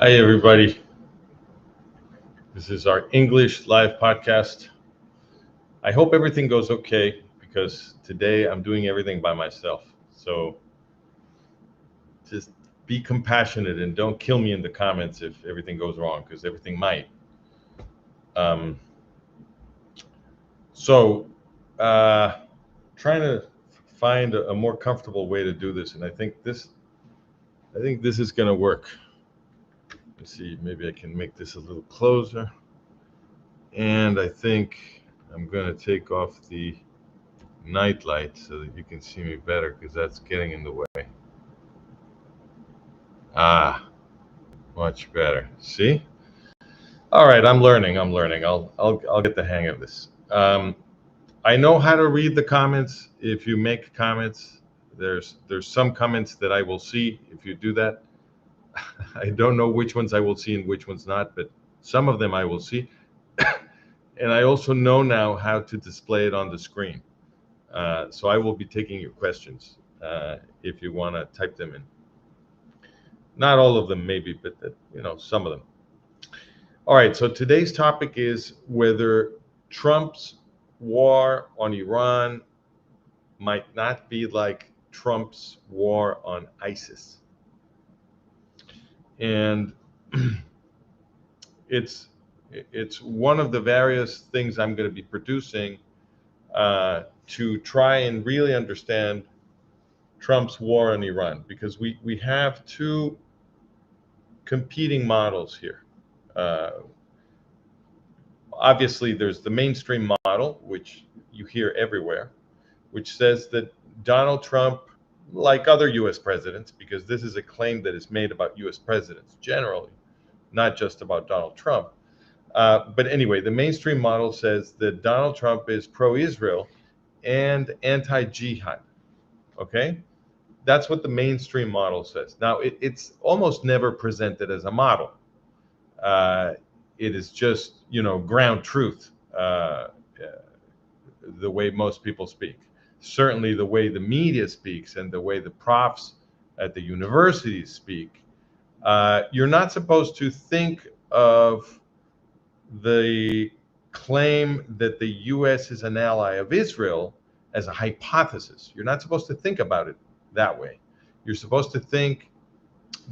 Hi, everybody. This is our English live podcast. I hope everything goes okay because today I'm doing everything by myself. So just be compassionate and don't kill me in the comments if everything goes wrong, because everything might. Um, so, trying to find a more comfortable way to do this, and I think this is going to work. Let's see, maybe I can make this a little closer. And I think I'm going to take off the night light so that you can see me better, because that's getting in the way. Much better. See? All right, I'm learning. I'll get the hang of this. I know how to read the comments. If you make comments, there's some comments that I will see if you do that. I don't know which ones I will see and which ones not, but some of them I will see. And I also know now how to display it on the screen. So I will be taking your questions if you want to type them in. Not all of them, maybe, but some of them. All right. So today's topic is whether Trump's war on Iran might not be like Trump's war on ISIS, and it's one of the various things I'm going to be producing to try and really understand Trump's war on Iran, because we have two competing models here. Obviously, there's the mainstream model, which you hear everywhere, which says that Donald Trump, like other US presidents, because this is a claim that is made about US presidents generally, not just about Donald Trump. But anyway, the mainstream model says that Donald Trump is pro-Israel and anti-jihad. Okay? That's what the mainstream model says. Now, it's almost never presented as a model. It is just, ground truth, the way most people speak. Certainly the way the media speaks and the way the profs at the universities speak. You're not supposed to think of the claim that the U.S. is an ally of Israel as a hypothesis. You're not supposed to think about it that way. You're supposed to think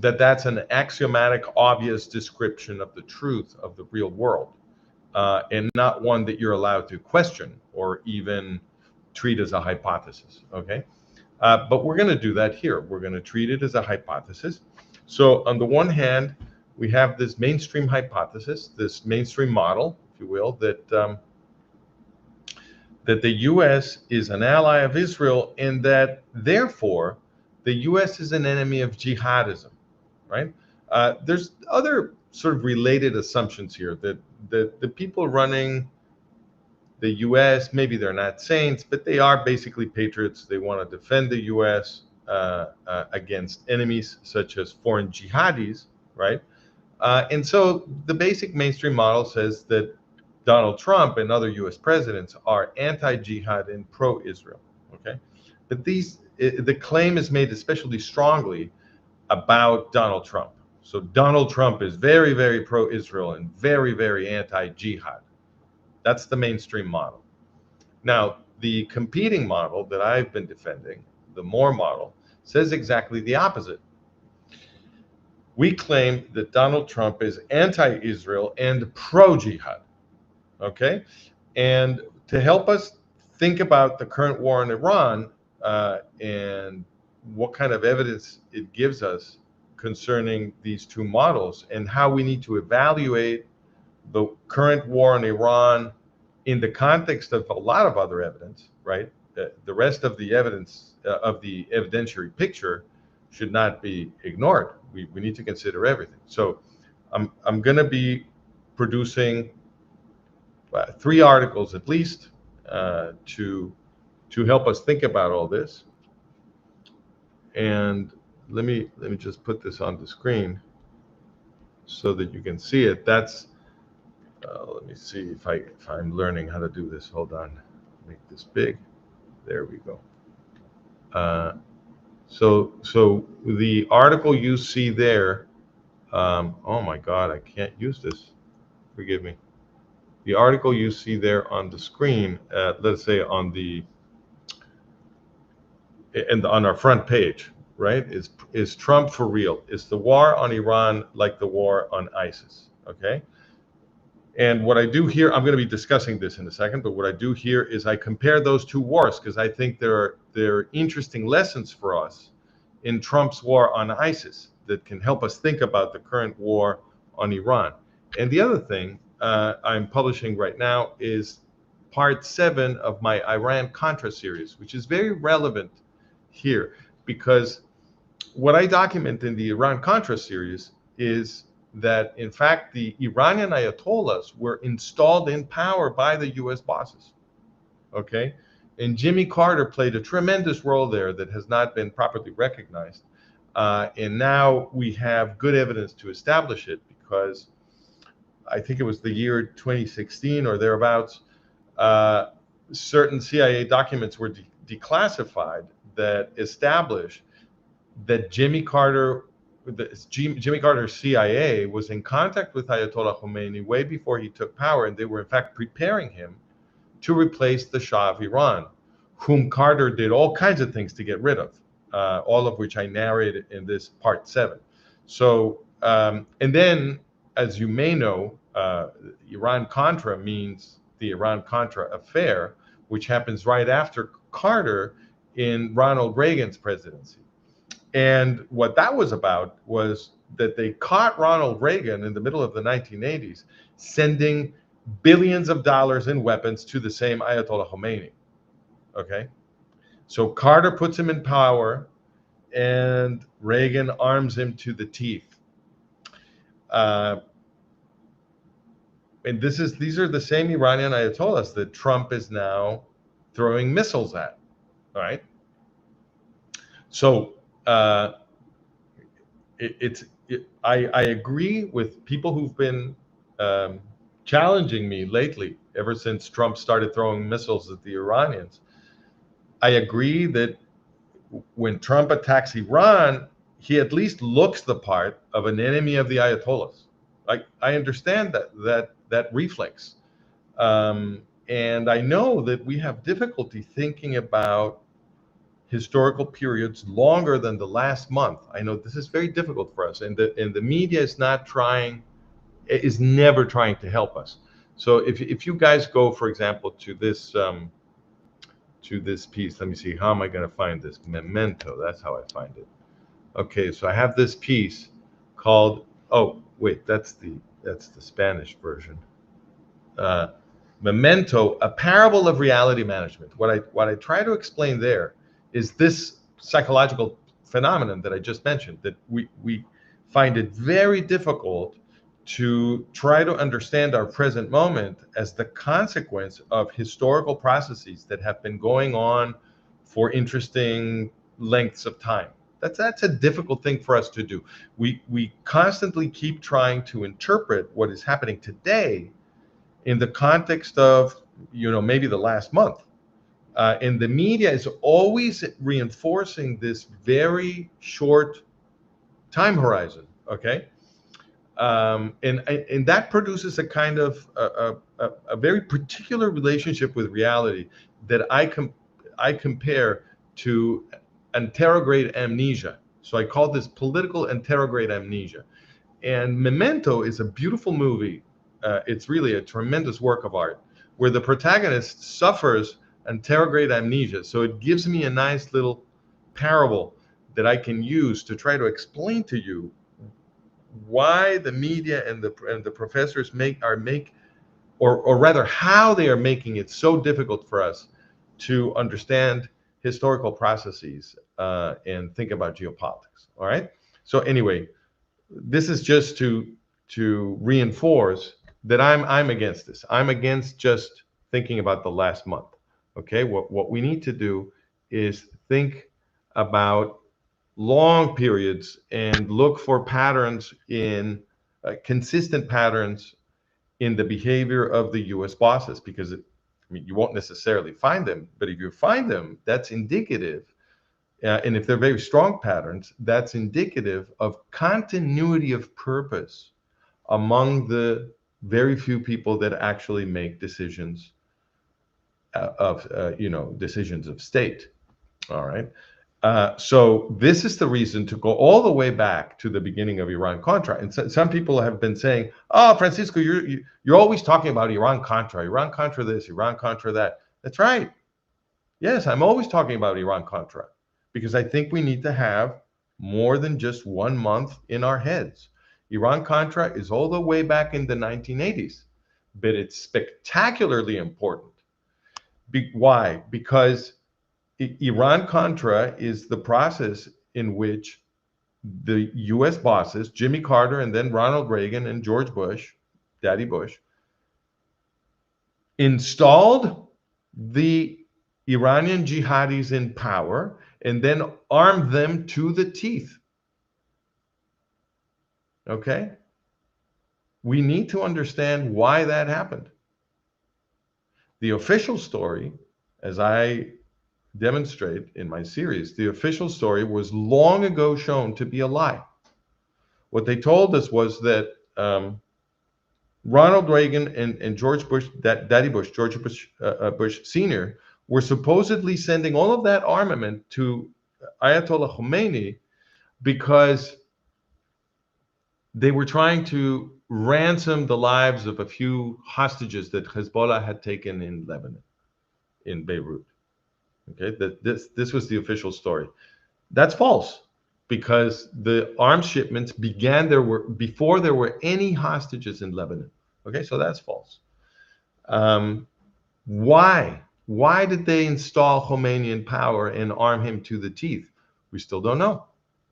that that's an axiomatic, obvious description of the truth of the real world, and not one that you're allowed to question or even treat as a hypothesis. Okay, but we're going to do that here. We're going to treat it as a hypothesis. So on the one hand, we have this mainstream hypothesis, this mainstream model, if you will, that the U.S. is an ally of Israel, and that therefore the U.S. is an enemy of jihadism. Right? There's other sort of related assumptions here that the people running the U.S., maybe they're not saints, but they are basically patriots. They want to defend the U.S. Against enemies such as foreign jihadis, right? And so the basic mainstream model says that Donald Trump and other U.S. presidents are anti-jihad and pro-Israel. Okay, but the claim is made especially strongly about Donald Trump. So Donald Trump is very, very pro-Israel and very, very anti-jihad. That's the mainstream model. Now, the competing model that I've been defending, the Moore model, says exactly the opposite. We claim that Donald Trump is anti-Israel and pro-jihad. Okay? And to help us think about the current war in Iran and what kind of evidence it gives us concerning these two models and how we need to evaluate the current war in Iran in the context of a lot of other evidence, right? The rest of the evidence of the evidentiary picture should not be ignored. We need to consider everything. So I'm going to be producing 3 articles at least to help us think about all this. And let me just put this on the screen so that you can see it. That's let me see if I'm learning how to do this. Hold on, make this big. There we go. So the article you see there Oh my God, I can't use this. Forgive me. The article you see there on the screen, let's say on our front page, right? Is Trump for real? Is the war on Iran like the war on ISIS? Okay. And what I do here, I'm going to be discussing this in a second, but what I do here is I compare those two wars because I think there are interesting lessons for us in Trump's war on ISIS that can help us think about the current war on Iran. And the other thing I'm publishing right now is part 7 of my Iran Contra series, which is very relevant here because what I document in the Iran Contra series is that, in fact, the Iranian Ayatollahs were installed in power by the US bosses. Okay? And Jimmy Carter played a tremendous role there that has not been properly recognized. And now we have good evidence to establish it because I think it was the year 2016 or thereabouts, certain CIA documents were declassified that established that Jimmy Carter's CIA was in contact with Ayatollah Khomeini way before he took power, and they were in fact preparing him to replace the Shah of Iran, whom Carter did all kinds of things to get rid of, all of which I narrated in this part 7. So, and then, as you may know, Iran Contra means the Iran Contra affair, which happens right after Carter in Ronald Reagan's presidency. And what that was about was that they caught Ronald Reagan in the middle of the 1980s sending billions of dollars in weapons to the same Ayatollah Khomeini. Okay. So Carter puts him in power and Reagan arms him to the teeth. And these are the same Iranian Ayatollahs that Trump is now throwing missiles at. All right. So I agree with people who've been challenging me lately, ever since Trump started throwing missiles at the Iranians. I agree that when Trump attacks Iran, he at least looks the part of an enemy of the Ayatollahs. I understand that reflex, and I know that we have difficulty thinking about historical periods longer than the last month. I know this is very difficult for us, and the media is never trying to help us. So if you guys go, for example, to this piece, let me see, how am I going to find this memento? That's how I find it. Okay, so I have this piece called, oh wait, that's the Spanish version. Memento, a parable of reality management. What I try to explain there is this psychological phenomenon that I just mentioned, that we find it very difficult to try to understand our present moment as the consequence of historical processes that have been going on for interesting lengths of time. That's a difficult thing for us to do. We constantly keep trying to interpret what is happening today in the context of, maybe the last month. And the media is always reinforcing this very short time horizon, okay? And that produces a kind of a very particular relationship with reality that I compare to anterograde amnesia. So I call this political anterograde amnesia. And Memento is a beautiful movie. It's really a tremendous work of art where the protagonist suffers anterograde amnesia. So it gives me a nice little parable that I can use to try to explain to you why the media and the professors or rather how they are making it so difficult for us to understand historical processes and think about geopolitics. All right. So anyway, this is just to reinforce that I'm against this. I'm against just thinking about the last month. Okay, what we need to do is think about long periods and look for patterns in consistent patterns in the behavior of the U.S. bosses, because you won't necessarily find them, but if you find them, that's indicative and if they're very strong patterns, that's indicative of continuity of purpose among the very few people that actually make decisions decisions of state. All right. So this is the reason to go all the way back to the beginning of Iran-Contra. And some people have been saying, "Oh, Francisco, you're always talking about Iran-Contra, Iran-Contra this, Iran-Contra that." That's right. Yes, I'm always talking about Iran-Contra because I think we need to have more than just 1 month in our heads. Iran-Contra is all the way back in the 1980s, but it's spectacularly important. Why? Because Iran-Contra is the process in which the US bosses, Jimmy Carter and then Ronald Reagan and George Bush, Daddy Bush, installed the Iranian jihadis in power and then armed them to the teeth. Okay? We need to understand why that happened. The official story, as I demonstrate in my series, the official story was long ago shown to be a lie. What they told us was that Ronald Reagan and George Bush, Daddy Bush, George Bush, Bush Sr., were supposedly sending all of that armament to Ayatollah Khomeini because they were trying to ransom the lives of a few hostages that Hezbollah had taken in Lebanon, in Beirut. Okay, this was the official story. That's false because the arms shipments began before there were any hostages in Lebanon. Okay, so that's false. Why? Why did they install Khomeini in power and arm him to the teeth? We still don't know.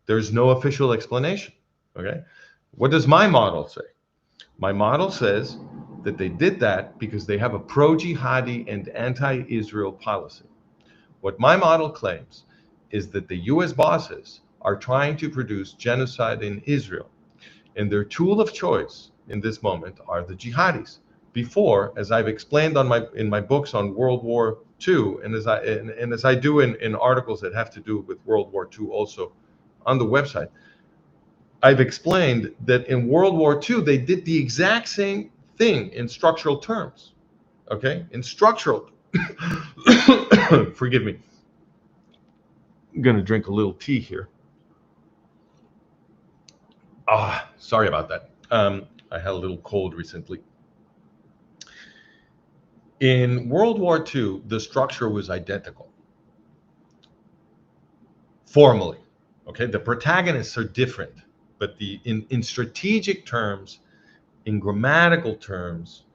There's no official explanation. Okay, what does my model say? My model says that they did that because they have a pro-jihadi and anti-Israel policy. What my model claims is that the US bosses are trying to produce genocide in Israel, and their tool of choice in this moment are the jihadis. Before, as I've explained in my books on World War II, and as I do in articles that have to do with World War II also on the website, I've explained that in World War II they did the exact same thing in structural terms. Okay, in structural, forgive me. I'm gonna drink a little tea here. Sorry about that. I had a little cold recently. In World War II, the structure was identical. Formally, okay, the protagonists are different, but in strategic terms, in grammatical terms,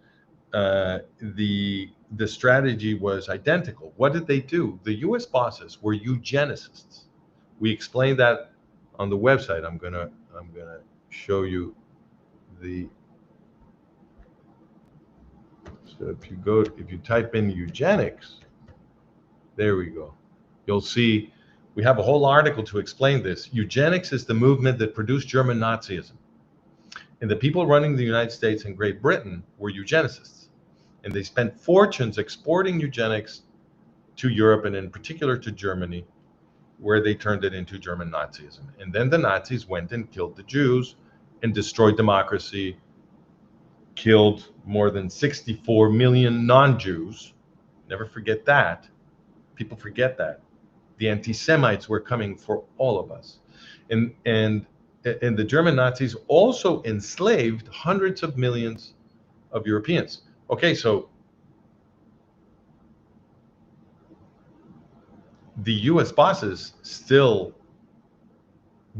the strategy was identical. What did they do? The U.S. bosses were eugenicists. We explained that on the website. I'm gonna show you the. So if you type in eugenics, there we go. You'll see we have a whole article to explain this. Eugenics is the movement that produced German Nazism. And the people running the United States and Great Britain were eugenicists. And they spent fortunes exporting eugenics to Europe and in particular to Germany, where they turned it into German Nazism. And then the Nazis went and killed the Jews and destroyed democracy, killed more than 64 million non-Jews. Never forget that. People forget that. The anti-Semites were coming for all of us. And the German Nazis also enslaved hundreds of millions of Europeans. Okay, so the US bosses still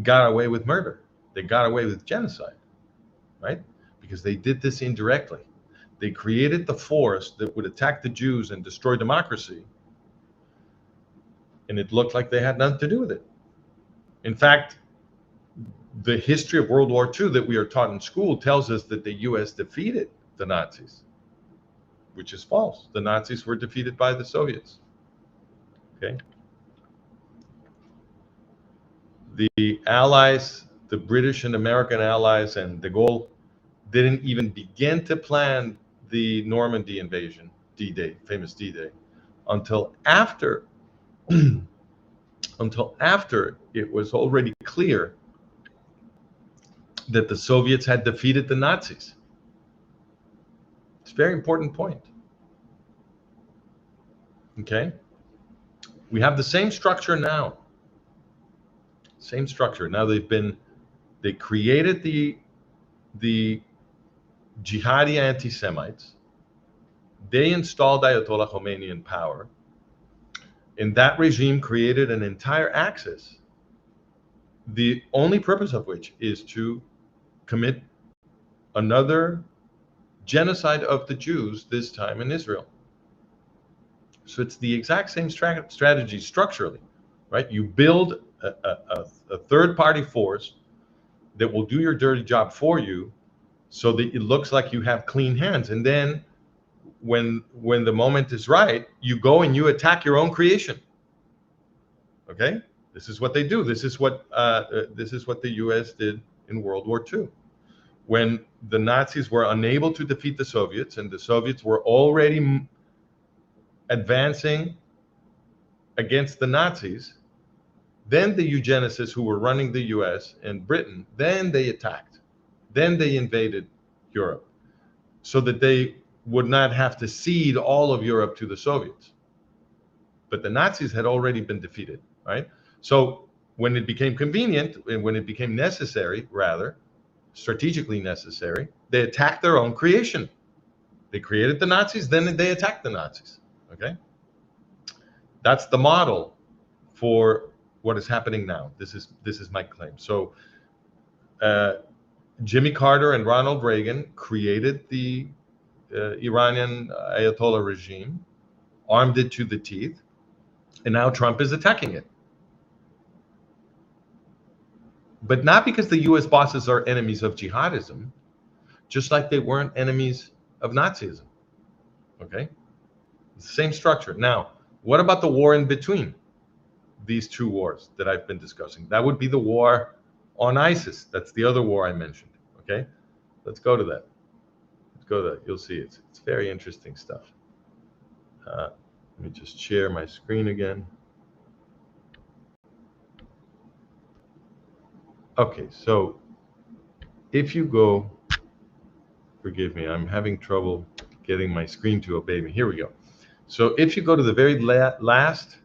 got away with murder. They got away with genocide, right? Because they did this indirectly. They created the force that would attack the Jews and destroy democracy, and it looked like they had nothing to do with it. In fact, the history of World War II that we are taught in school tells us that the US defeated the Nazis, which is false. The Nazis were defeated by the Soviets. Okay. The Allies, the British and American allies, and de Gaulle didn't even begin to plan the Normandy invasion, D-Day, famous D-Day, until after until after it was already clear that the Soviets had defeated the Nazis. It's a very important point. Okay? We have the same structure now. Same structure. Now they created the jihadi anti-Semites. They installed Ayatollah Khomeini in power. And that regime created an entire axis, the only purpose of which is to commit another genocide of the Jews, this time in Israel. So it's the exact same strategy structurally, right? You build a third-party force that will do your dirty job for you so that it looks like you have clean hands. And then when the moment is right, you go and you attack your own creation. Okay? This is what they do. This is what the U.S. did in World War II. When the Nazis were unable to defeat the Soviets, and the Soviets were already advancing against the Nazis, then the eugenicists who were running the U.S. and Britain, then they attacked. Then they invaded Europe so that they would not have to cede all of Europe to the Soviets. But the Nazis had already been defeated, right? So when it became convenient, and when it became necessary, rather, strategically necessary, they attacked their own creation. They created the Nazis, then they attacked the Nazis, okay? That's the model for what is happening now. This is my claim. So Jimmy Carter and Ronald Reagan created the Iranian Ayatollah regime, armed it to the teeth, and now Trump is attacking it. But not because the U.S. bosses are enemies of jihadism, just like they weren't enemies of Nazism. Okay? Same structure. Now, what about the war in between these two wars that I've been discussing? That would be the war on ISIS. That's the other war I mentioned. Okay? Let's go to that. Let's go to that. You'll see it's very interesting stuff. Let me just share my screen again. Okay, so if you go, forgive me, I'm having trouble getting my screen to obey me. Here we go. So if you go to the very last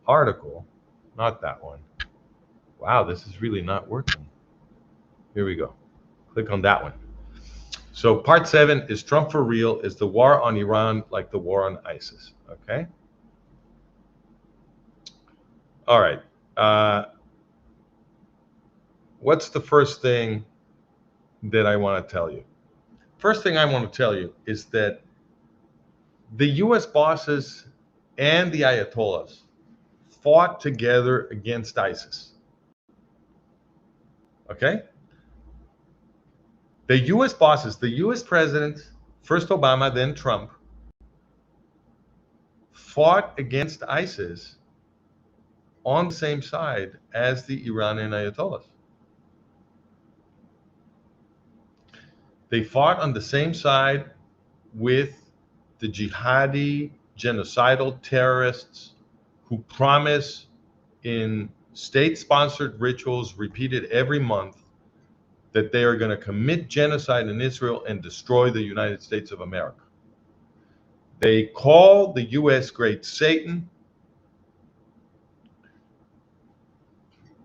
article, not that one. Wow, this is really not working. Here we go. Click on that one. So part 7 is Trump for real? Is the war on Iran like the war on ISIS? Okay. All right. What's the first thing that I want to tell you? First thing I want to tell you is that the U.S. bosses and the Ayatollahs fought together against ISIS. Okay? The U.S. bosses, the U.S. president, first Obama, then Trump, fought against ISIS on the same side as the Iranian Ayatollahs. They fought on the same side with the jihadi, genocidal terrorists who promise in state-sponsored rituals repeated every month that they are going to commit genocide in Israel and destroy the United States of America. They call the U.S. Great Satan,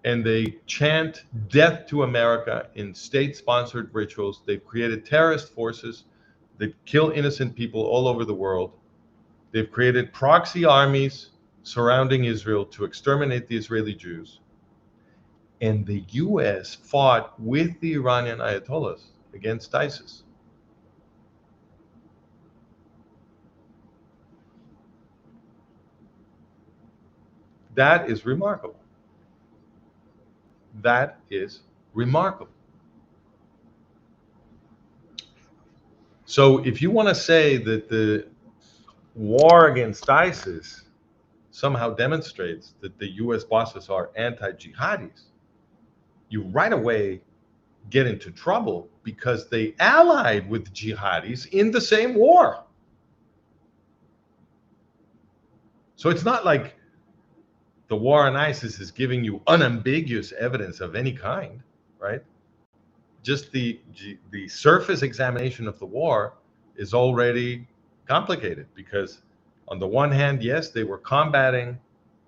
and they chant death to America in state-sponsored rituals. They've created terrorist forces that kill innocent people all over the world. They've created proxy armies surrounding Israel to exterminate the Israeli Jews. And the U.S. fought with the Iranian Ayatollahs against ISIS. That is remarkable. That is remarkable. So if you want to say that the war against ISIS somehow demonstrates that the U.S. bosses are anti-jihadis, you right away get into trouble because they allied with jihadis in the same war. So it's not like the war on ISIS is giving you unambiguous evidence of any kind, right? Just the surface examination of the war is already complicated because, on the one hand, yes, they were combating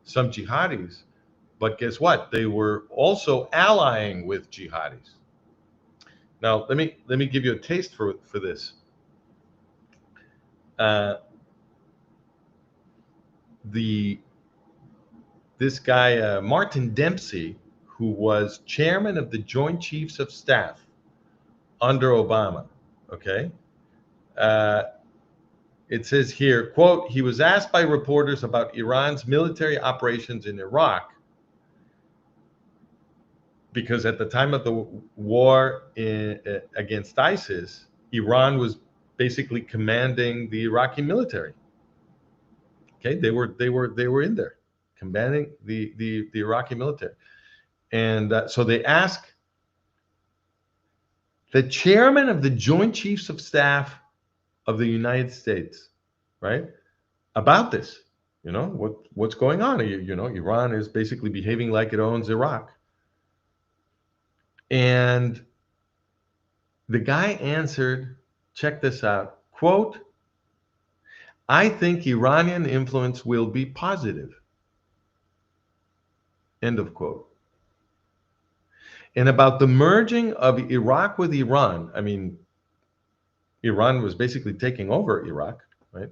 some jihadis, but guess what? They were also allying with jihadis. Now, let me give you a taste for this. This guy Martin Dempsey, who was chairman of the Joint Chiefs of Staff under Obama, okay? It says here, quote, he was asked by reporters about Iran's military operations in Iraq because at the time of the war against ISIS, Iran was basically commanding the Iraqi military. Okay, they were in there commanding the Iraqi military, and so they asked the chairman of the Joint Chiefs of Staff of the United States, right, about this. You know, what's going on? You know, Iran is basically behaving like it owns Iraq. And the guy answered, check this out, quote, I think Iranian influence will be positive. End of quote. And about the merging of Iraq with Iran, I mean, Iran was basically taking over Iraq, right?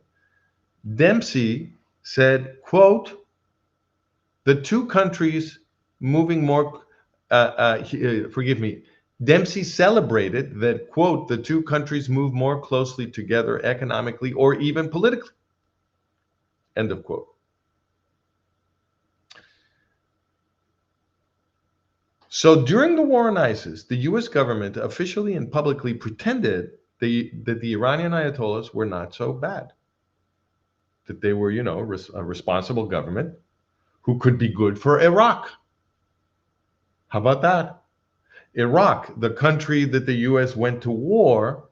Dempsey said, quote, the two countries moving more, forgive me, Dempsey celebrated that, quote, the two countries move more closely together economically or even politically, end of quote. So during the war on ISIS, the US government officially and publicly pretended that the Iranian Ayatollahs were not so bad, that they were, you know, a responsible government who could be good for Iraq. How about that? Iraq, the country that the US went to war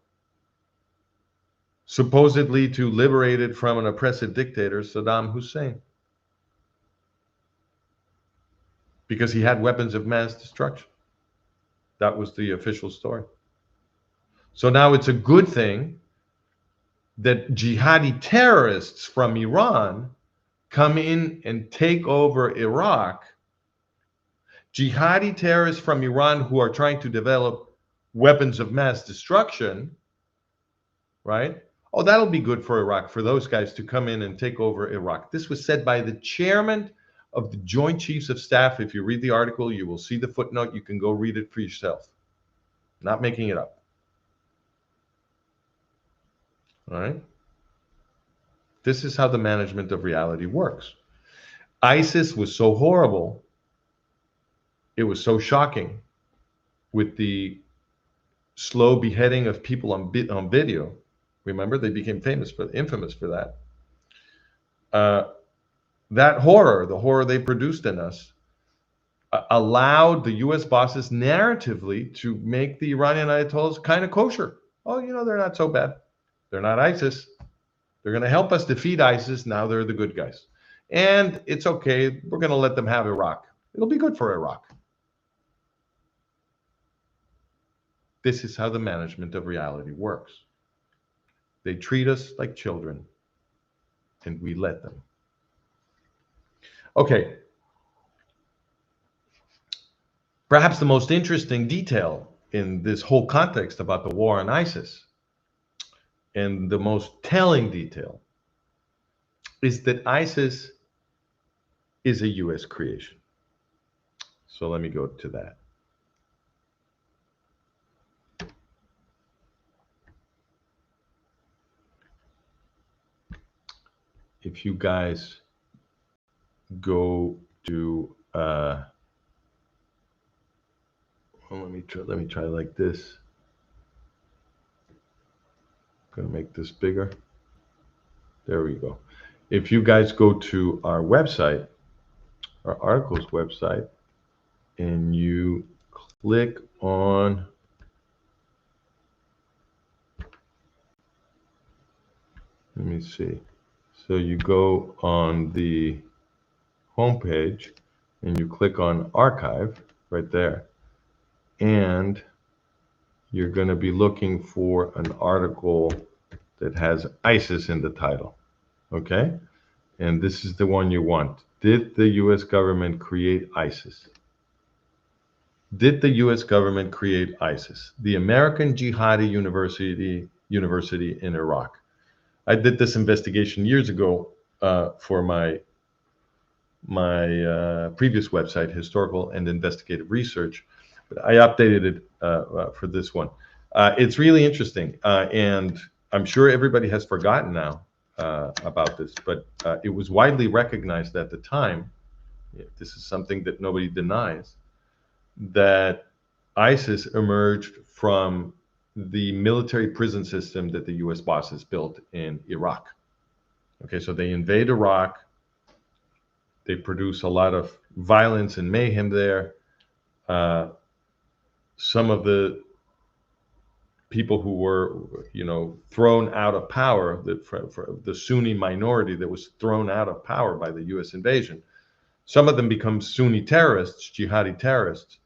supposedly to liberate it from an oppressive dictator, Saddam Hussein, because he had weapons of mass destruction. That was the official story. So now it's a good thing that jihadi terrorists from Iran come in and take over Iraq. Jihadi terrorists from Iran who are trying to develop weapons of mass destruction, right? Oh, that'll be good for Iraq, for those guys to come in and take over Iraq. This was said by the chairman of the Joint Chiefs of Staff. If you read the article, you will see the footnote. You can go read it for yourself. Not making it up. All right? This is how the management of reality works. ISIS was so horrible, it was so shocking with the slow beheading of people on video. Remember, they became infamous for that. That horror, the horror they produced in us, allowed the U.S. bosses narratively to make the Iranian Ayatollahs kind of kosher. Oh, you know, they're not so bad. They're not ISIS. They're going to help us defeat ISIS. Now they're the good guys. And it's okay. We're going to let them have Iraq. It'll be good for Iraq. This is how the management of reality works. They treat us like children, and we let them. Okay. Perhaps the most interesting detail in this whole context about the war on ISIS, and the most telling detail, is that ISIS is a U.S. creation. So let me go to that. If you guys go to well, let me try like this. I'm gonna make this bigger. There we go. If you guys go to our website, our articles website, and you click on let me see. So you go on the homepage and you click on archive right there, and you're going to be looking for an article that has ISIS in the title. Okay? And this is the one you want. Did the US government create ISIS? Did the US government create ISIS? The American Jihadi University in Iraq. I did this investigation years ago for my previous website, Historical and Investigative Research, but I updated it for this one. It's really interesting, and I'm sure everybody has forgotten now about this, but it was widely recognized at the time. This is something that nobody denies, that ISIS emerged from the military prison system that the US bosses built in Iraq. Okay, so they invade Iraq. They produce a lot of violence and mayhem there. Some of the people who were, thrown out of power, for the Sunni minority that was thrown out of power by the U.S. invasion, some of them become Sunni terrorists, jihadi terrorists,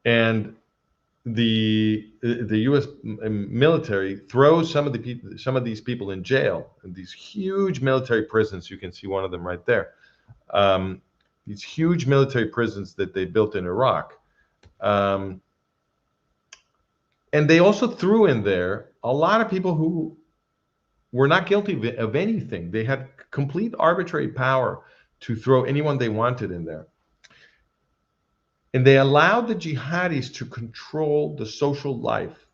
and the U.S. military throws some of these people in jail in these huge military prisons. You can see one of them right there. These huge military prisons that they built in Iraq. And they also threw in there a lot of people who were not guilty of anything. They had complete arbitrary power to throw anyone they wanted in there. And they allowed the jihadis to control the social life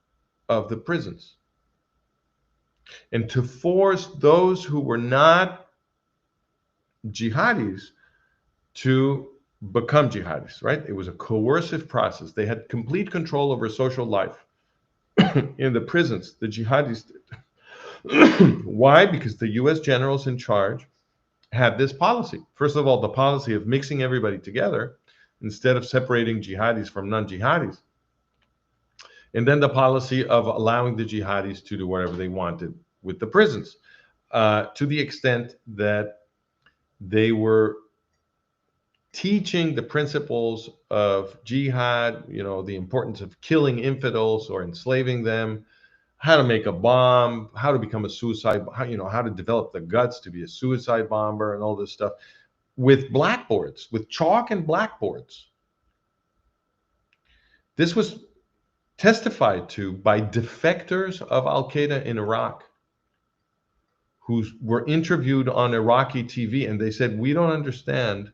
of the prisons and to force those who were not jihadis to become jihadis, right? It was a coercive process. They had complete control over social life in the prisons, the jihadis did. Why? Because the US generals in charge had this policy. First of all, the policy of mixing everybody together instead of separating jihadis from non-jihadis. And then the policy of allowing the jihadis to do whatever they wanted with the prisons, to the extent that they were teaching the principles of jihad, the importance of killing infidels or enslaving them, how to make a bomb, how to become a suicide, how to develop the guts to be a suicide bomber and all this stuff with blackboards, with chalk and blackboards. This was testified to by defectors of Al-Qaeda in Iraq who were interviewed on Iraqi TV, and they said, we don't understand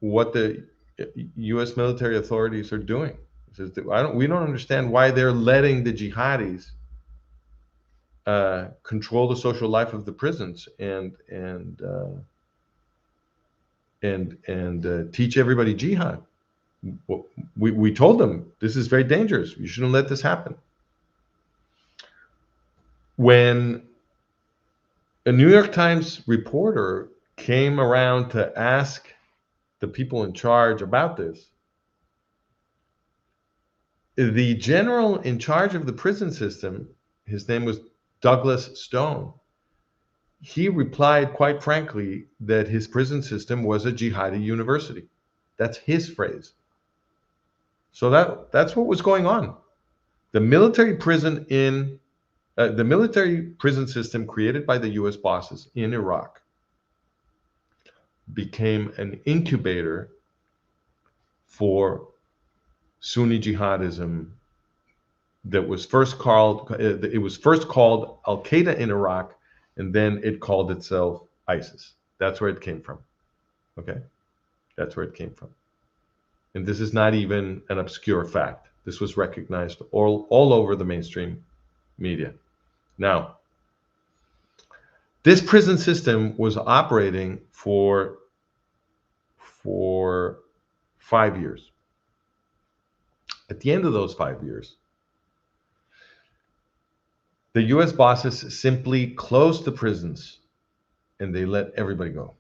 what the U.S. military authorities are doing. We don't understand why they're letting the jihadis control the social life of the prisons and teach everybody jihad. We told them this is very dangerous. You shouldn't let this happen. When a New York Times reporter came around to ask the people in charge about this, the general in charge of the prison system, his name was Douglas Stone, he replied quite frankly that his prison system was a jihadi university. That's his phrase. So that's what was going on. The military prison system created by the U.S. bosses in Iraq became an incubator for Sunni jihadism that was first called Al-Qaeda in Iraq, and then it called itself ISIS. That's where it came from. Okay? That's where it came from. And this is not even an obscure fact. This was recognized all over the mainstream media. Now, this prison system was operating for 5 years. At the end of those 5 years, the US bosses simply closed the prisons and they let everybody go.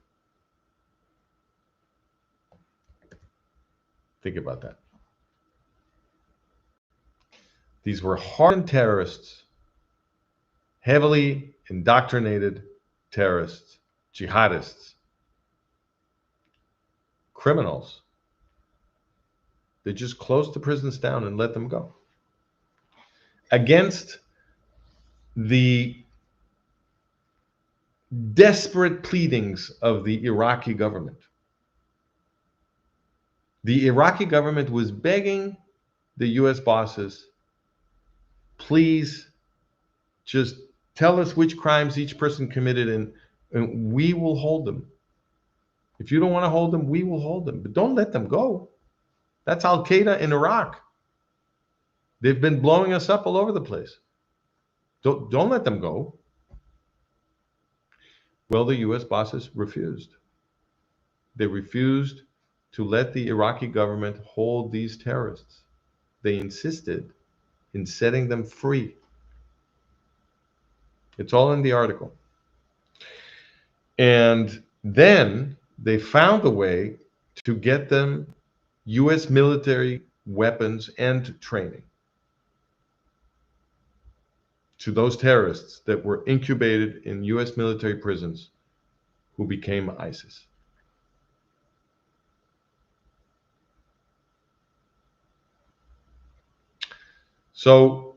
Think about that. These were hardened terrorists, heavily indoctrinated terrorists, jihadists, criminals, they just closed the prisons down and let them go. Against the desperate pleadings of the Iraqi government. The Iraqi government was begging the US bosses, please just tell us which crimes each person committed and we will hold them. If you don't want to hold them, we will hold them. But don't let them go. That's Al Qaeda in Iraq. They've been blowing us up all over the place. Don't let them go. Well, the US bosses refused. They refused to let the Iraqi government hold these terrorists. They insisted in setting them free. It's all in the article. And then they found a way to get them US military weapons and training to those terrorists that were incubated in US military prisons who became ISIS. So,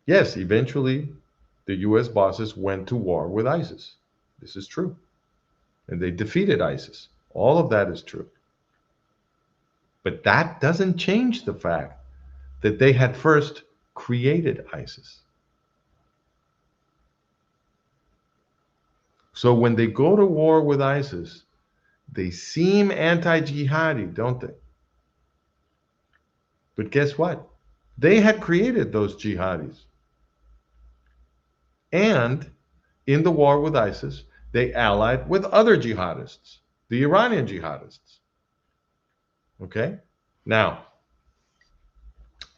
yes, eventually the US bosses went to war with ISIS. This is true. And they defeated ISIS. All of that is true. But that doesn't change the fact that they had first created ISIS. So when they go to war with ISIS, they seem anti-jihadi, don't they? But guess what? They had created those jihadis. And in the war with ISIS, they allied with other jihadists, the Iranian jihadists. Okay? Now,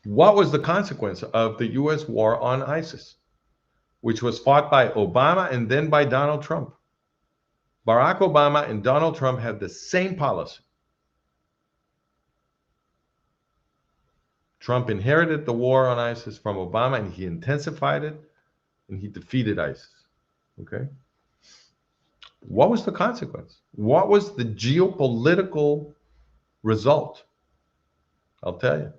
what was the consequence of the US war on ISIS, which was fought by Obama and then by Donald Trump? Barack Obama and Donald Trump had the same policy. Trump inherited the war on ISIS from Obama and he intensified it and he defeated ISIS. Okay? What was the consequence? What was the geopolitical result? I'll tell you.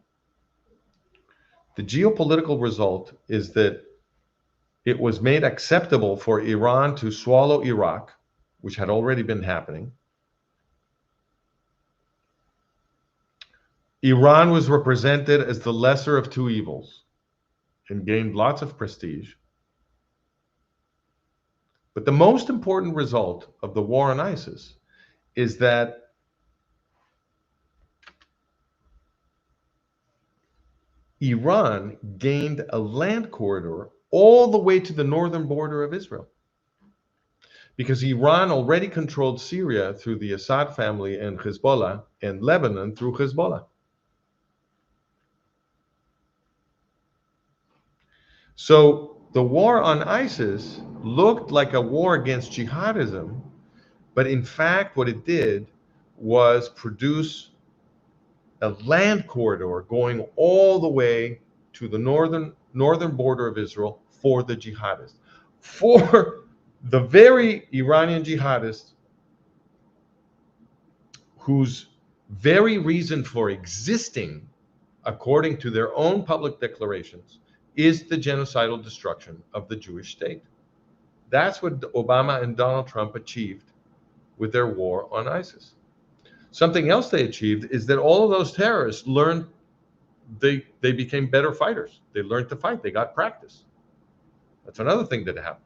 The geopolitical result is that it was made acceptable for Iran to swallow Iraq, which had already been happening. Iran was represented as the lesser of two evils and gained lots of prestige. But the most important result of the war on ISIS is that Iran gained a land corridor all the way to the northern border of Israel. Because Iran already controlled Syria through the Assad family and Hezbollah, and Lebanon through Hezbollah. So the war on ISIS looked like a war against jihadism, but in fact what it did was produce a land corridor going all the way to the northern border of Israel for the jihadists, for the very Iranian jihadists whose very reason for existing, according to their own public declarations, is the genocidal destruction of the Jewish state. That's what Obama and Donald Trump achieved with their war on ISIS. Something else they achieved is that all of those terrorists learned, they became better fighters. They learned to fight. They got practice. That's another thing that happened.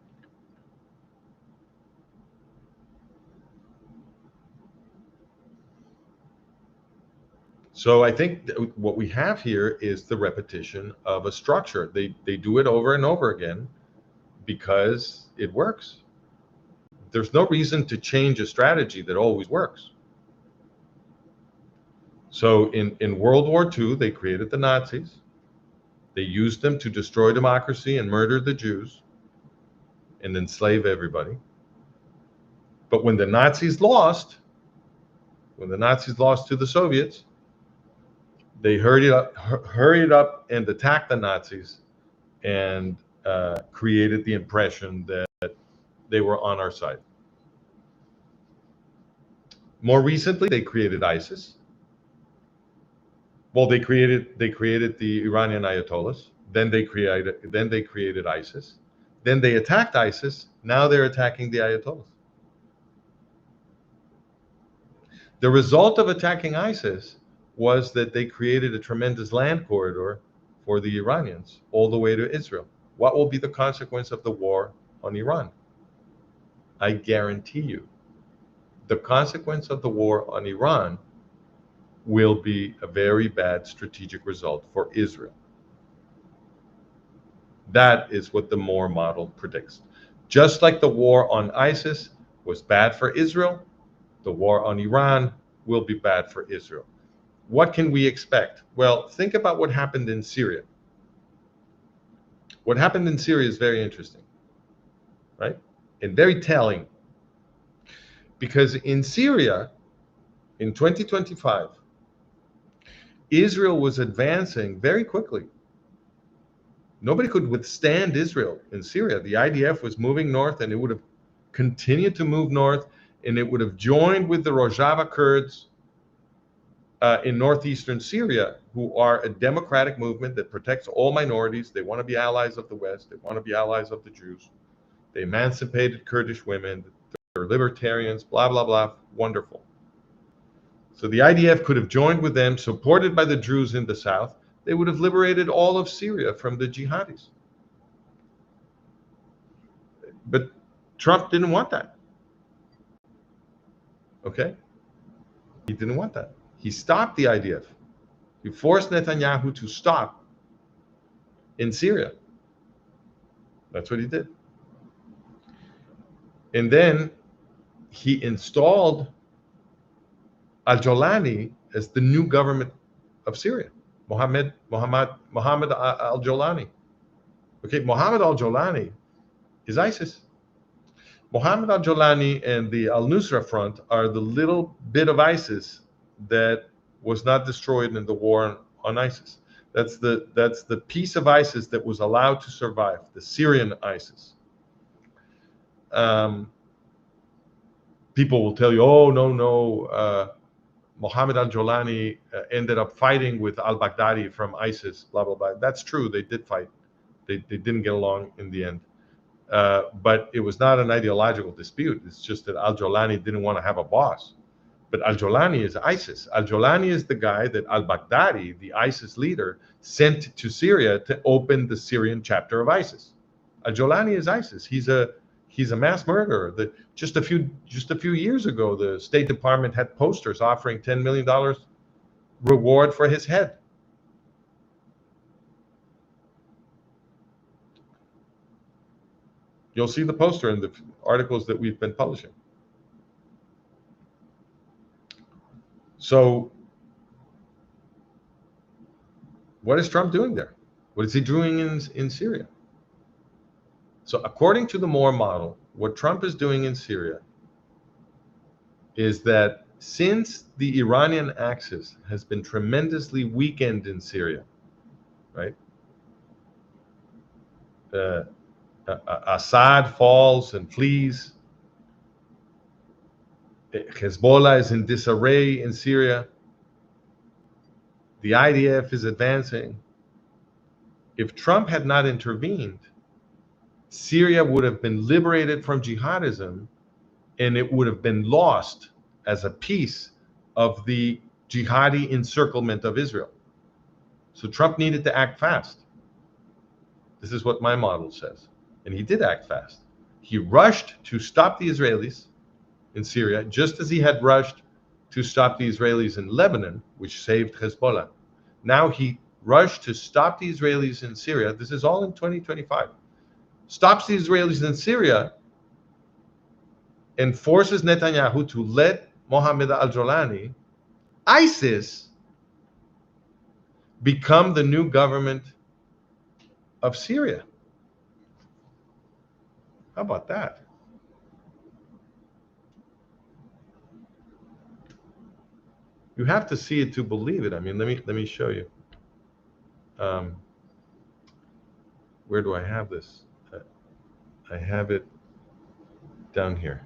So I think what we have here is the repetition of a structure. They do it over and over again because it works. There's no reason to change a strategy that always works. So in World War II, they created the Nazis. They used them to destroy democracy and murder the Jews and enslave everybody. But when the Nazis lost to the Soviets, they hurried up and attacked the Nazis and created the impression that they were on our side. More recently, they created ISIS. Well, they created the Iranian Ayatollahs. Then they created ISIS. Then they attacked ISIS. Now they're attacking the Ayatollahs. The result of attacking ISIS was that they created a tremendous land corridor for the Iranians all the way to Israel. What will be the consequence of the war on Iran? I guarantee you, the consequence of the war on Iran will be a very bad strategic result for Israel. That is what the Moore model predicts. Just like the war on ISIS was bad for Israel, the war on Iran will be bad for Israel. What can we expect? Well, think about what happened in Syria. What happened in Syria is very interesting, right? And very telling. Because in Syria, in 2025, Israel was advancing very quickly. Nobody could withstand Israel in Syria. The IDF was moving north, and it would have continued to move north, and it would have joined with the Rojava Kurds in northeastern Syria, who are a democratic movement that protects all minorities. They want to be allies of the West. They want to be allies of the Jews. They emancipated Kurdish women. They're libertarians, blah, blah, blah. Wonderful. So the IDF could have joined with them, supported by the Druze in the south. They would have liberated all of Syria from the jihadis. But Trump didn't want that. Okay? He didn't want that. He stopped the IDF. He forced Netanyahu to stop in Syria. That's what he did. And then he installed al-Jolani as the new government of Syria. Mohammed al-Jolani. Okay, Mohammed al-Jolani is ISIS. Mohammed al-Jolani and the al-Nusra Front are the little bit of ISIS that was not destroyed in the war on ISIS. That's the piece of ISIS that was allowed to survive, the Syrian ISIS. People will tell you, oh, no, Mohammed al-Jolani ended up fighting with al-Baghdadi from ISIS, blah, blah, blah. That's true. They did fight. They didn't get along in the end. But it was not an ideological dispute. It's just that al-Jolani didn't want to have a boss. But al-Jolani is ISIS. Al-Jolani is the guy that al-Baghdadi, the ISIS leader, sent to Syria to open the Syrian chapter of ISIS. Al-Jolani is ISIS. He's a mass murderer. Just a few years ago, the State Department had posters offering $10 million reward for his head. You'll see the poster in the articles that we've been publishing. So what is Trump doing there? What is he doing in Syria? So according to the Moore model, what Trump is doing in Syria is that since the Iranian axis has been tremendously weakened in Syria, right? Assad falls and flees. Hezbollah is in disarray in Syria. The IDF is advancing. If Trump had not intervened, Syria would have been liberated from jihadism, and it would have been lost as a piece of the jihadi encirclement of Israel. So Trump needed to act fast. This is what my model says. And he did act fast. He rushed to stop the Israelis in Syria, just as he had rushed to stop the Israelis in Lebanon, which saved Hezbollah. Now he rushed to stop the Israelis in Syria. This is all in 2025. Stops the Israelis in Syria and forces Netanyahu to let Mohammed al-Jolani, ISIS, become the new government of Syria. How about that? You have to see it to believe it. I mean, let me show you. Where do I have this? I have it down here.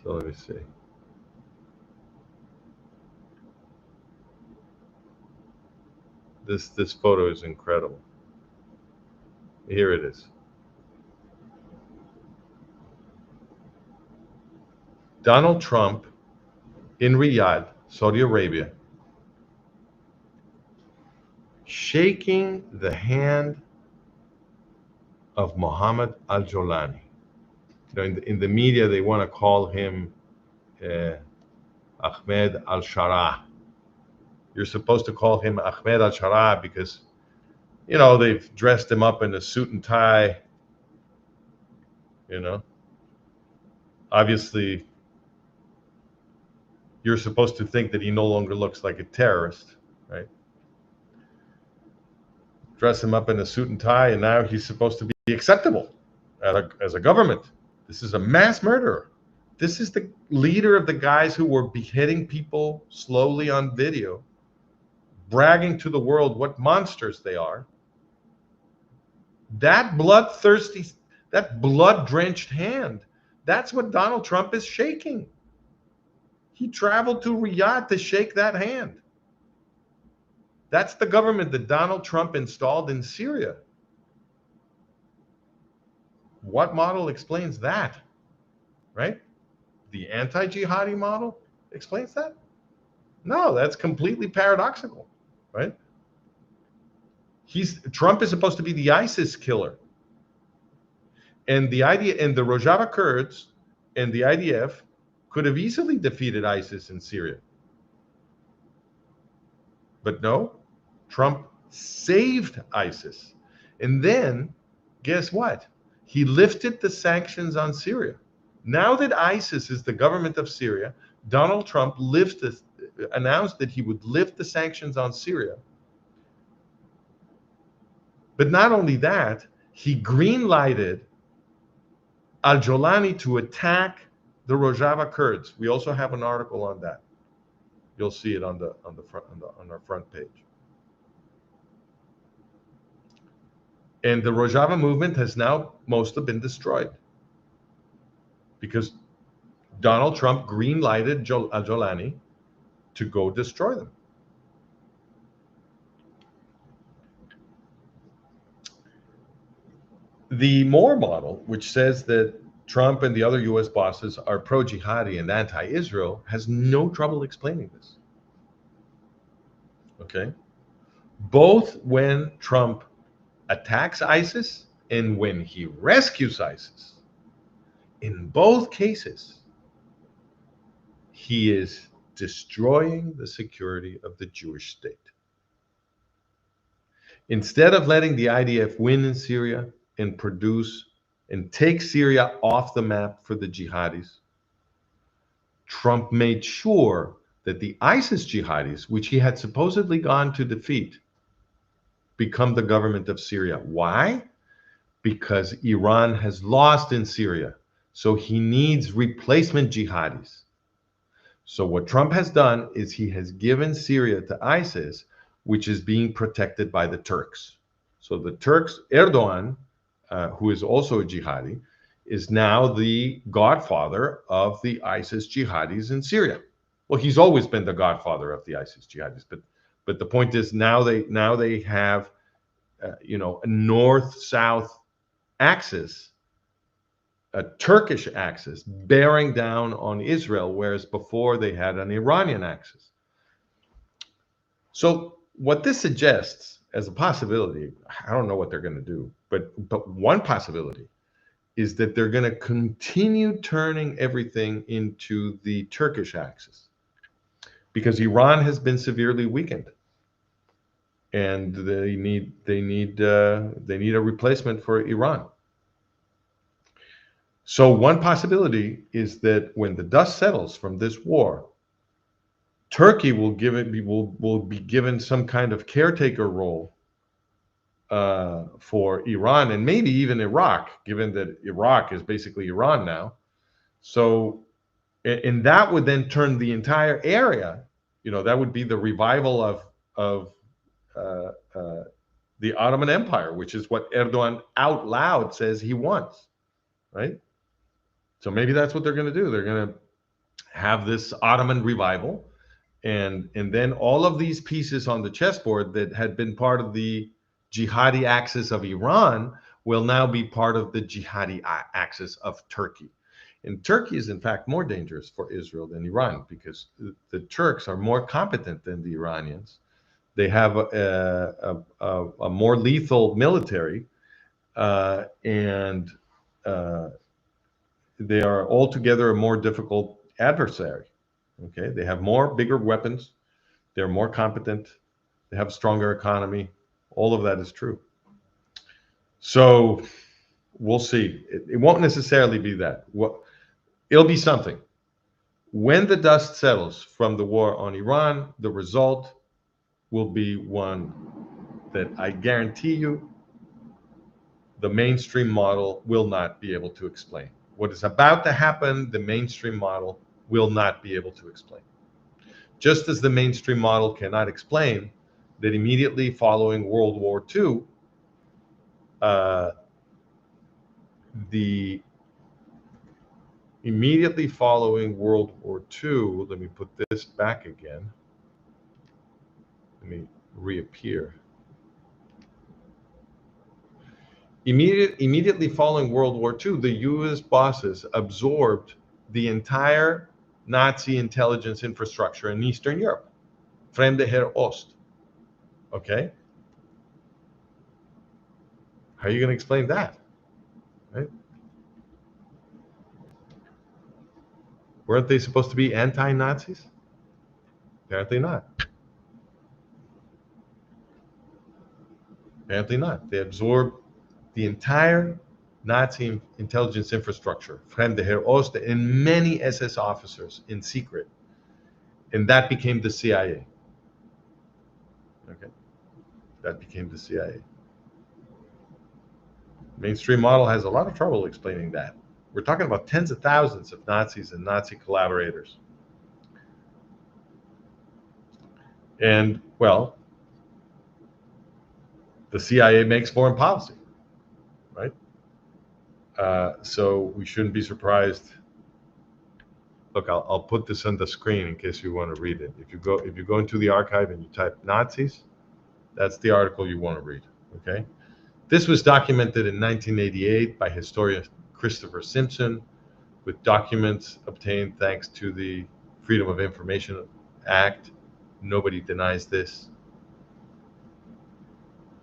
So let me see. This photo is incredible. Here it is. Donald Trump in Riyadh, Saudi Arabia, shaking the hand of Mohammed al-Jolani. In the media, they want to call him Ahmed al-Shara. You're supposed to call him Ahmed al-Shara because, they've dressed him up in a suit and tie, you know. Obviously, you're supposed to think that he no longer looks like a terrorist, right? Dress him up in a suit and tie, and now he's supposed to be acceptable as a government. This is a mass murderer. This is the leader of the guys who were beheading people slowly on video, bragging to the world what monsters they are. That bloodthirsty, that blood-drenched hand, that's what Donald Trump is shaking. He traveled to Riyadh to shake that hand. That's the government that Donald Trump installed in Syria. What model explains that, right? The anti-jihadi model explains that? No, that's completely paradoxical, right? Trump is supposed to be the ISIS killer. And the Rojava Kurds and the IDF could have easily defeated ISIS in Syria. But no, Trump saved ISIS. And then, guess what? He lifted the sanctions on Syria. Now that ISIS is the government of Syria, Donald Trump announced that he would lift the sanctions on Syria. But not only that, he green-lighted al-Jolani to attack the Rojava Kurds. We also have an article on that. You'll see it on our front page. And the Rojava movement has now mostly been destroyed because Donald Trump green-lighted al-Jolani to go destroy them. The Moore model, which says that Trump and the other U.S. bosses are pro-jihadi and anti-Israel, has no trouble explaining this. Okay? Both when Trump attacks ISIS and when he rescues ISIS, in both cases, he is destroying the security of the Jewish state. Instead of letting the IDF win in Syria and take Syria off the map for the jihadis, Trump made sure that the ISIS jihadis, which he had supposedly gone to defeat, become the government of Syria. Why? Because Iran has lost in Syria. So he needs replacement jihadis. So what Trump has done is he has given Syria to ISIS, which is being protected by the Turks. So the Turks, Erdogan, who is also a jihadi, is now the godfather of the ISIS jihadis in Syria. Well, he's always been the godfather of the ISIS jihadis, but the point is now they have a north-south axis, a Turkish axis bearing down on Israel, whereas before they had an Iranian axis. So what this suggests as a possibility, I don't know what they're going to do, but one possibility is that they're going to continue turning everything into the Turkish axis because Iran has been severely weakened, and they need a replacement for Iran. So one possibility is that when the dust settles from this war, Turkey will be given some kind of caretaker role for Iran and maybe even Iraq, given that Iraq is basically Iran now. So, and that would then turn the entire area. That would be the revival of the Ottoman Empire, which is what Erdogan out loud says he wants, right? So maybe that's what they're going to do. They're going to have this Ottoman revival, And then all of these pieces on the chessboard that had been part of the jihadi axis of Iran will now be part of the jihadi axis of Turkey. And Turkey is in fact more dangerous for Israel than Iran, because the Turks are more competent than the Iranians. They have a more lethal military, and they are altogether a more difficult adversary. Okay, they have bigger weapons. They're more competent. They have a stronger economy. All of that is true. So we'll see. It won't necessarily be that. It'll be something. When the dust settles from the war on Iran, the result will be one that I guarantee you the mainstream model will not be able to explain. What is about to happen, the mainstream model will not be able to explain. Just as the mainstream model cannot explain that immediately following World War II, immediately following World War II, let me put this back again. Let me reappear. Immediately following World War II, the U.S. bosses absorbed the entire Nazi intelligence infrastructure in Eastern Europe. Fremde Herr Ost. Okay? How are you going to explain that? Right? Weren't they supposed to be anti-Nazis? Apparently not. Apparently not. They absorbed the entire Nazi intelligence infrastructure, Fremde Herr Ost, and many SS officers in secret. And that became the CIA. Okay? That became the CIA. Mainstream model has a lot of trouble explaining that. We're talking about tens of thousands of Nazis and Nazi collaborators. And, well, the CIA makes foreign policy, right? So we shouldn't be surprised. Look, I'll put this on the screen in case you want to read it. If you go into the archive and you type Nazis, that's the article you want to read. Okay. This was documented in 1988 by historian Christopher Simpson, with documents obtained thanks to the Freedom of Information Act. Nobody denies this.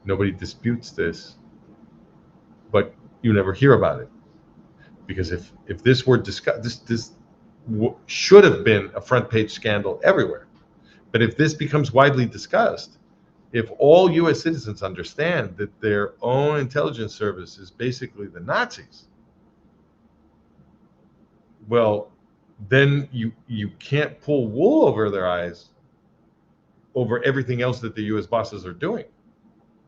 Nobody disputes this. But you never hear about it, because if this were discussed, this should have been a front page scandal everywhere. But if this becomes widely discussed, if all U.S. citizens understand that their own intelligence service is basically the Nazis, well, then you can't pull wool over their eyes over everything else that the U.S. bosses are doing.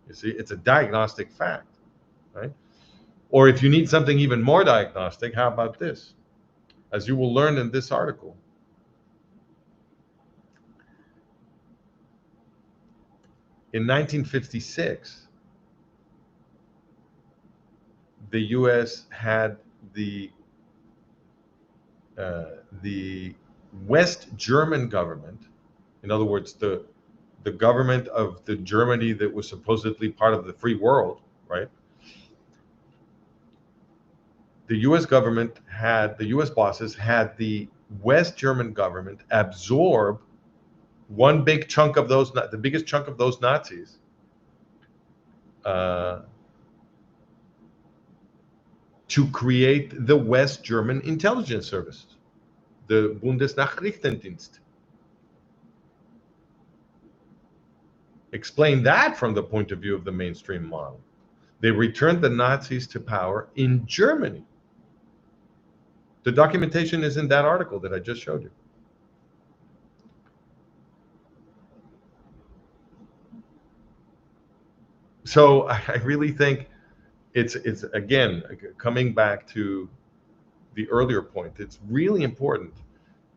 You see, it's a diagnostic fact, right? Or if you need something even more diagnostic, how about this? As you will learn in this article, in 1956, the U.S. had the West German government, in other words, the government of the Germany that was supposedly part of the free world, right? The U.S. government the U.S. bosses had the West German government absorb one big chunk of those, the biggest chunk of those Nazis, to create the West German intelligence service, the Bundesnachrichtendienst. Explain that from the point of view of the mainstream model. They returned the Nazis to power in Germany. The documentation is in that article that I just showed you. So I really think it's again, coming back to the earlier point, it's really important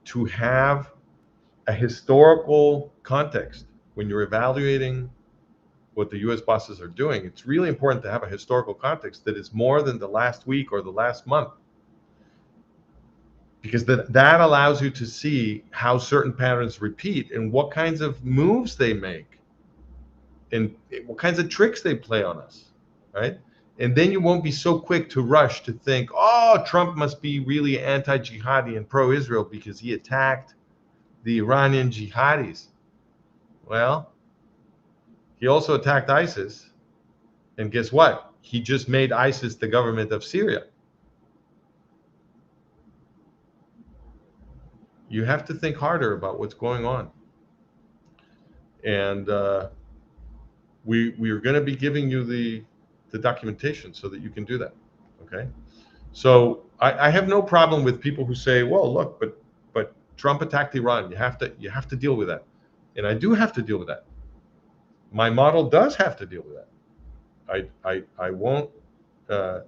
to have a historical context when you're evaluating what the U.S. bosses are doing. It's really important to have a historical context that is more than the last week or the last month, because that allows you to see how certain patterns repeat and what kinds of moves they make and what kinds of tricks they play on us, right? And then you won't be so quick to rush to think, oh, Trump must be really anti-jihadi and pro-Israel because he attacked the Iranian jihadis. Well, he also attacked ISIS. And guess what? He just made ISIS the government of Syria. You have to think harder about what's going on. And we are going to be giving you the documentation so that you can do that. Okay. So I have no problem with people who say, well, look, but Trump attacked Iran. You have to deal with that. And I do have to deal with that. My model does have to deal with that. I won't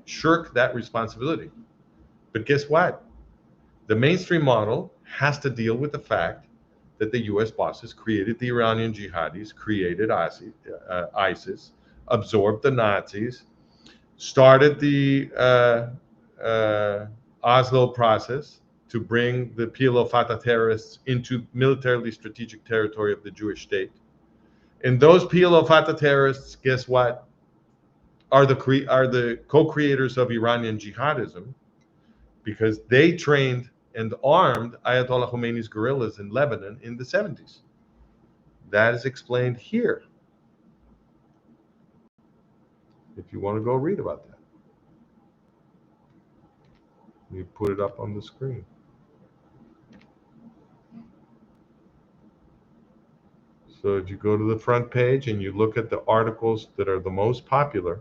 shirk that responsibility. But guess what? The mainstream model has to deal with the fact that the U.S. bosses created the Iranian jihadis, created ISIS, absorbed the Nazis, started the Oslo process to bring the PLO Fatah terrorists into militarily strategic territory of the Jewish state. And those PLO Fatah terrorists, guess what? Are the co-creators of Iranian jihadism, because they trained and armed Ayatollah Khomeini's guerrillas in Lebanon in the 70s. That is explained here, if you want to go read about that. You put it up on the screen. So if you go to the front page and you look at the articles that are the most popular,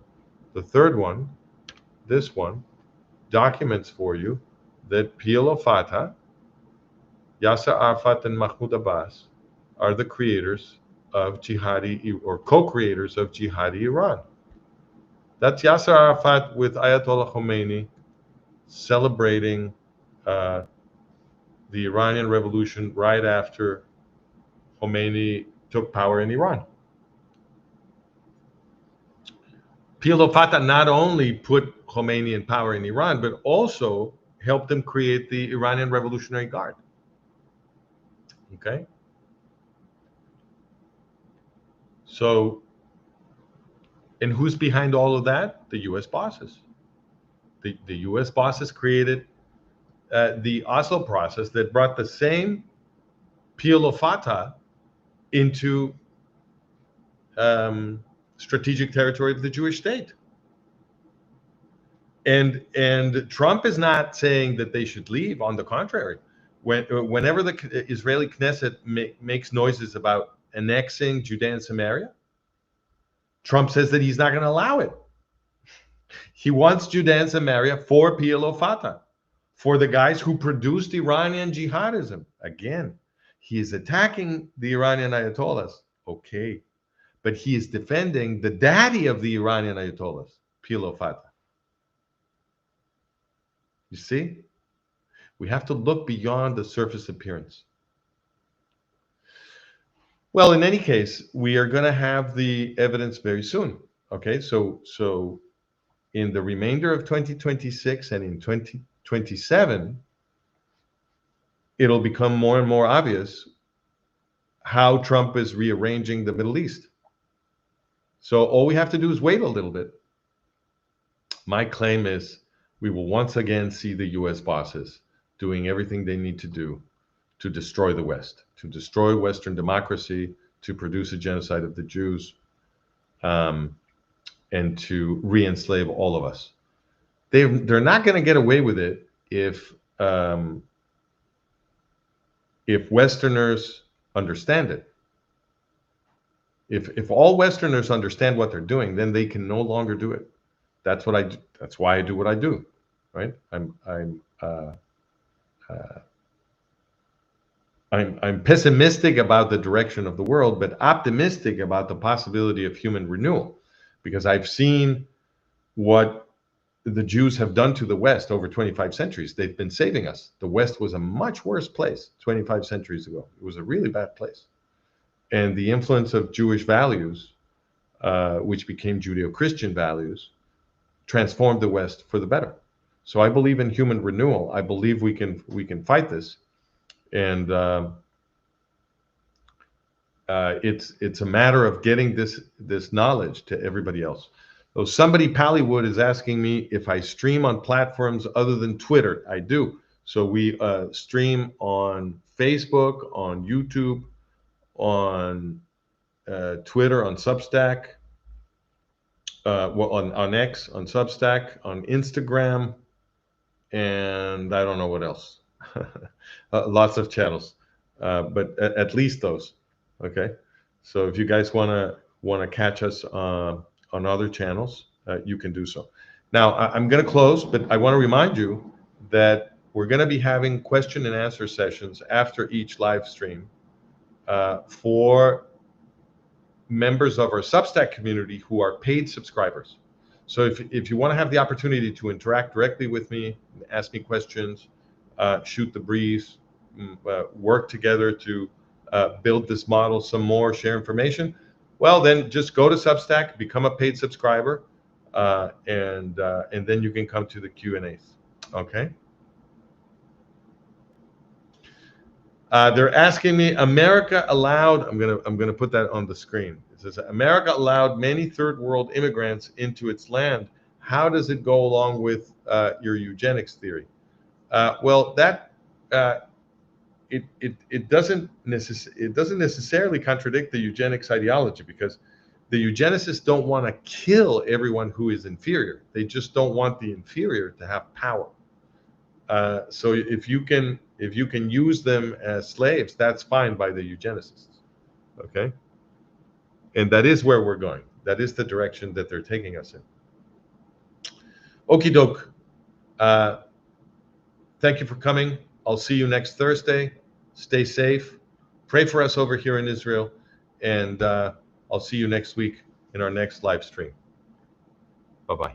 the third one, this one, documents for you that PLO Fatah, Yasser Arafat and Mahmoud Abbas are the creators of jihadi, or co-creators of jihadi Iran. That's Yasser Arafat with Ayatollah Khomeini celebrating the Iranian Revolution right after Khomeini took power in Iran. PLO Fatah not only put Khomeini in power in Iran, but also helped him create the Iranian Revolutionary Guard. Okay? So, and who's behind all of that? The U.S. bosses. The U.S. bosses created the Oslo process that brought the same PLO Fatah into strategic territory of the Jewish state. And Trump is not saying that they should leave. On the contrary, whenever the Israeli Knesset makes noises about annexing Judea and Samaria, Trump says that he's not going to allow it. He wants Judea and Samaria for PLO Fatah, for the guys who produced Iranian jihadism. Again, he is attacking the Iranian Ayatollahs. Okay. But he is defending the daddy of the Iranian Ayatollahs, PLO Fatah. You see? We have to look beyond the surface appearance. Well, in any case, we are going to have the evidence very soon. Okay, so in the remainder of 2026 and in 2027, it'll become more and more obvious how Trump is rearranging the Middle East. So all we have to do is wait a little bit. My claim is we will once again see the U.S. bosses doing everything they need to do to destroy the West, to destroy Western democracy, to produce a genocide of the Jews, and to re-enslave all of us. They're not going to get away with it if Westerners understand it. If all Westerners understand what they're doing, then they can no longer do it. That's what I do. That's why I do what I do, right? I'm pessimistic about the direction of the world, but optimistic about the possibility of human renewal, because I've seen what the Jews have done to the West over 25 centuries. They've been saving us. The West was a much worse place 25 centuries ago. It was a really bad place. And the influence of Jewish values, which became Judeo-Christian values, transformed the West for the better. So I believe in human renewal. I believe we can fight this, and it's a matter of getting this knowledge to everybody else. So somebody, Pallywood, is asking me if I stream on platforms other than Twitter. I do. So we stream on Facebook, on YouTube, on Twitter, on Substack, well, on X, on Substack, on Instagram, and I don't know what else. Lots of channels, but at least those. Okay, so if you guys wanna catch us on other channels, you can do so. Now I'm going to close, but I want to remind you that we're going to be having question and answer sessions after each live stream for members of our Substack community who are paid subscribers. So if you want to have the opportunity to interact directly with me, ask me questions, shoot the breeze, work together to build this model some more, share information, well, then just go to Substack, become a paid subscriber, and then you can come to the Q&As. Okay. They're asking me, America allowed, I'm gonna put that on the screen. It says, America allowed many third world immigrants into its land. How does it go along with your eugenics theory? Well, that it doesn't necessarily contradict the eugenics ideology, because the eugenicists don't want to kill everyone who is inferior. They just don't want the inferior to have power. So if you can use them as slaves, that's fine by the eugenicists. Okay, and that is where we're going. That is the direction that they're taking us in. Okie doke. Thank you for coming. I'll see you next Thursday. Stay safe. Pray for us over here in Israel, and I'll see you next week in our next live stream. Bye bye.